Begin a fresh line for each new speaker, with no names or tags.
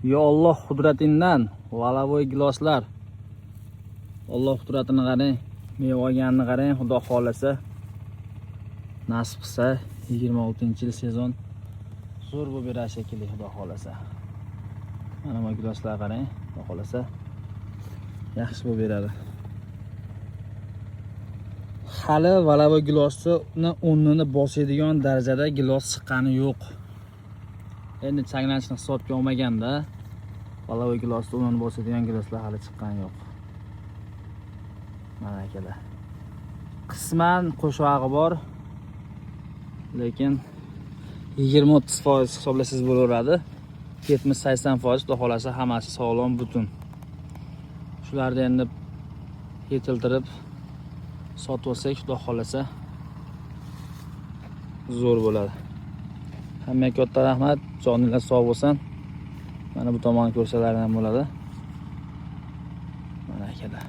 Yo Alloh qudratidan g'alavoy giloslar. Alloh qudratini qarang, meva olganini qarang, Xudo xolasa. Nasib qilsa 26-yil sezon zo'r bo'lib berar shekilli, Xudo xolasa. Mana bu giloslar qarang, Xudo xolasa yaxshi bo'lib beradi. Hali g'alavoy gilosni o'rnini bosadigan darajada gilos chiqqani yo'q. Endi changlanishni hisobga olmaganda g'alavoy gilosni o'rnini bosadigan giloslar hali chiqqani yo'q. Mana akalar. Qisman qo'shog'i bor, lekin 20-30% hisoblasangiz bo'laveradi. 70-80% xudo xolasa hammasi sog'lom, butun. Shularni endi yetiltirib sotib olsak, xudo xolasa zo'r bo'ladi. Hammaga katta rahmat, joninglar sog' bo'lsin. Mana bu tomonni ko'rsalaring ham bo'ladi. Mana akalar.